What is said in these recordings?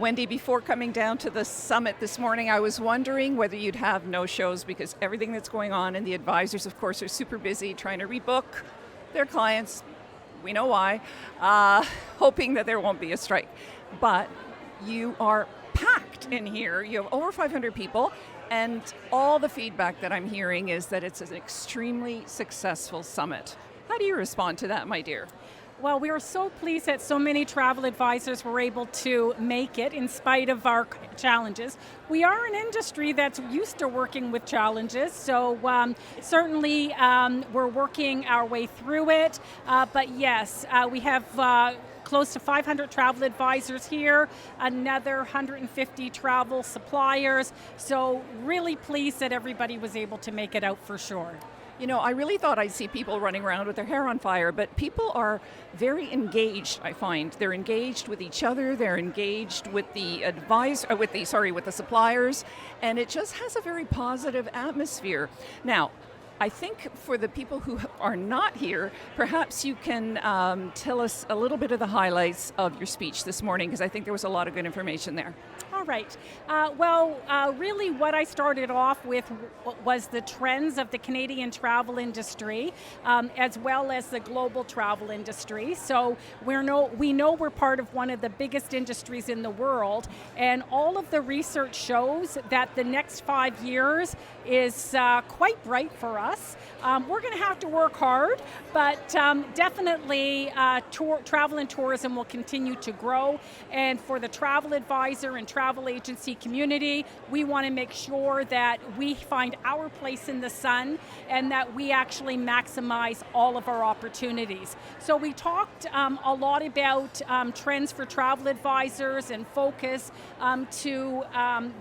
Wendy, before coming down to the summit this morning, I was wondering whether you'd have no-shows because everything that's going on and the advisors, of course, are super busy trying to rebook their clients. We know why, hoping that there won't be a strike. But you are packed in here. You have over 500 people, and all the feedback that I'm hearing is that it's an extremely successful summit. How do you respond to that, my dear? Well, we are so pleased that so many travel advisors were able to make it in spite of our challenges. We are an industry that's used to working with challenges, so certainly we're working our way through it. But yes, we have close to 500 travel advisors here, another 150 travel suppliers, so really pleased that everybody was able to make it out for sure. You know, I really thought I'd see people running around with their hair on fire, but people are very engaged, I find. They're engaged with each other, they're engaged with the with the suppliers, and it just has a very positive atmosphere. Now, I think for the people who are not here, perhaps you can tell us a little bit of the highlights of your speech this morning, because I think there was a lot of good information there. All right. Really what I started off with was the trends of the Canadian travel industry, as well as the global travel industry. So we know we're part of one of the biggest industries in the world, and all of the research shows that the next 5 years is quite bright for us. We're going to have to work hard, but definitely travel and tourism will continue to grow. And for the travel advisor and travel agency community, we want to make sure that we find our place in the sun and that we actually maximize all of our opportunities. So we talked a lot about trends for travel advisors and focus to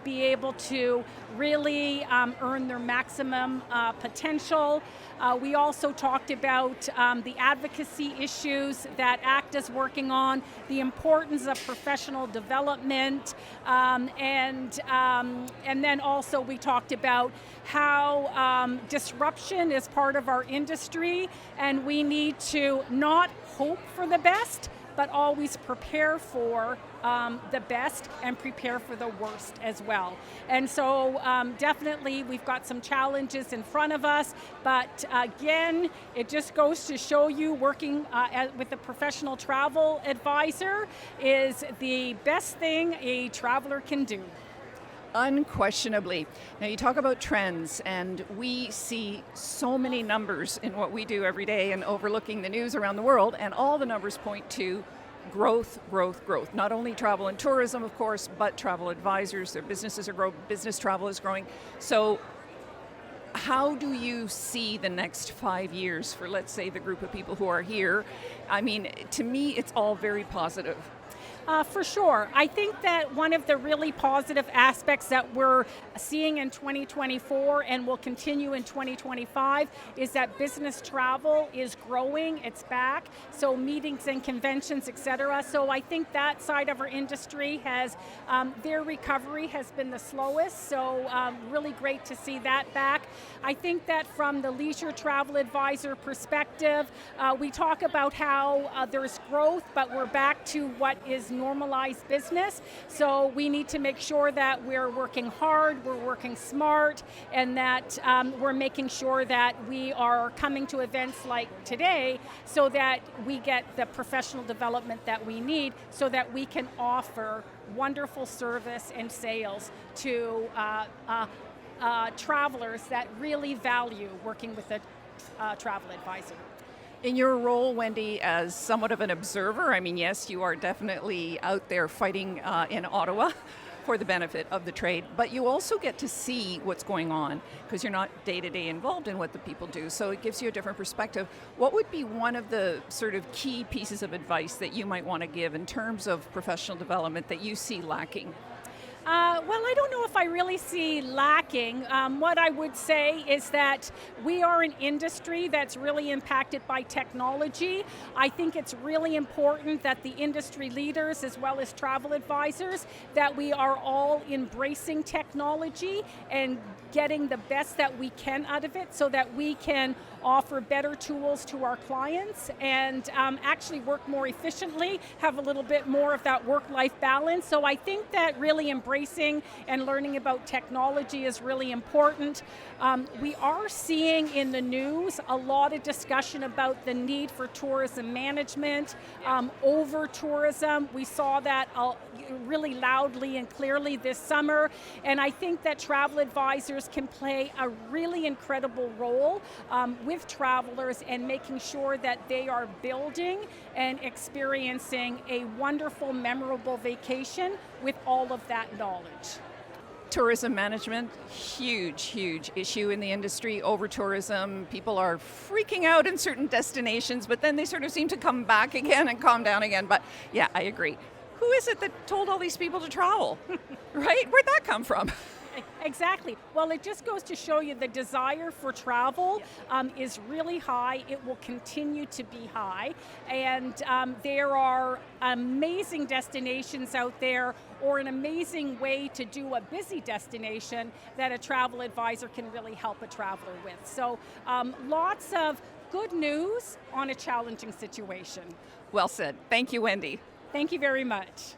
be able to really earn their maximum potential. We also talked about the advocacy issues that ACTA is working on, the importance of professional development, and then also we talked about how disruption is part of our industry, and we need to not hope for the best, but always prepare for the best and prepare for the worst as well. And so definitely we've got some challenges in front of us, but again, it just goes to show you working with a professional travel advisor is the best thing a traveler can do. Unquestionably. Now you talk about trends, and we see so many numbers in what we do every day and overlooking the news around the world, and all the numbers point to growth, growth, growth. Not only travel and tourism, of course, but travel advisors, their businesses are growing, business travel is growing. So how do you see the next 5 years for, let's say, the group of people who are here? I mean, to me, it's all very positive. For sure. I think that one of the really positive aspects that we're seeing in 2024 and will continue in 2025 is that business travel is growing, it's back, so meetings and conventions, etc. So I think that side of our industry has, their recovery has been the slowest, so really great to see that back. I think that from the leisure travel advisor perspective, we talk about how there's growth, but we're back to what is normalized business. So we need to make sure that we're working hard, we're working smart, and that we're making sure that we are coming to events like today so that we get the professional development that we need so that we can offer wonderful service and sales to travelers that really value working with a travel advisor. In your role, Wendy, as somewhat of an observer, I mean, yes, you are definitely out there fighting in Ottawa for the benefit of the trade, but you also get to see what's going on because you're not day-to-day involved in what the people do, so it gives you a different perspective. What would be one of the sort of key pieces of advice that you might want to give in terms of professional development that you see lacking? Well, I don't know if I really see lacking. What I would say is that we are an industry that's really impacted by technology. I think it's really important that the industry leaders, as well as travel advisors, that we are all embracing technology and getting the best that we can out of it so that we can offer better tools to our clients and actually work more efficiently, have a little bit more of that work-life balance. So I think that really embracing and learning about technology is really important. We are seeing in the news a lot of discussion about the need for tourism management, over tourism. We saw that really loudly and clearly this summer, and I think that travel advisors can play a really incredible role with travelers and making sure that they are building and experiencing a wonderful, memorable vacation with all of that knowledge. Tourism management, huge issue in the industry. Over tourism, people are freaking out in certain destinations, but then they sort of seem to come back again and calm down again. But yeah, I agree. Who is it that told all these people to travel? Right? Where'd that come from? Exactly. Well, it just goes to show you the desire for travel is really high. It will continue to be high. And there are amazing destinations out there, or an amazing way to do a busy destination that a travel advisor can really help a traveler with. So lots of good news on a challenging situation. Well said. Thank you, Wendy. Thank you very much.